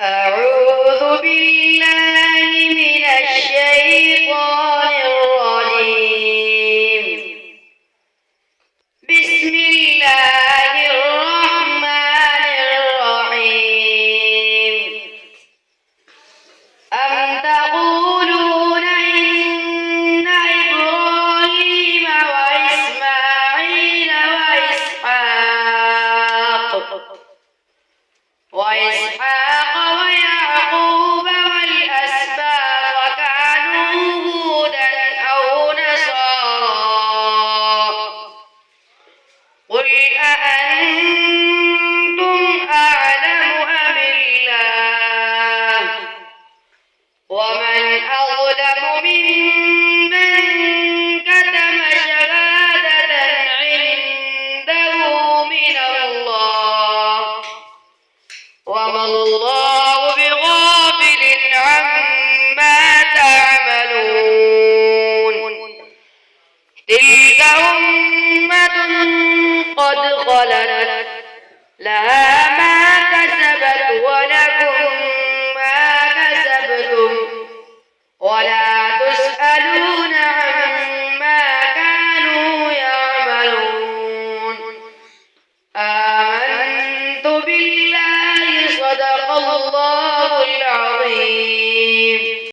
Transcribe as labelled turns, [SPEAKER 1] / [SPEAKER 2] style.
[SPEAKER 1] أعوذ بالله من الشيطان الرجيم. بسم الله الرحمن الرحيم. أم تقولون إن إبراهيم وإسماعيل وإسحاق ويعقوب والأسباط كانوا هودا أو نصارى قل أأنتم أعلم أم الله ومن أظلم ممن كتم شهادة عنده من الله وما الله بغافل عما تعملون. تلك أمة قد خلت لها ما كسبت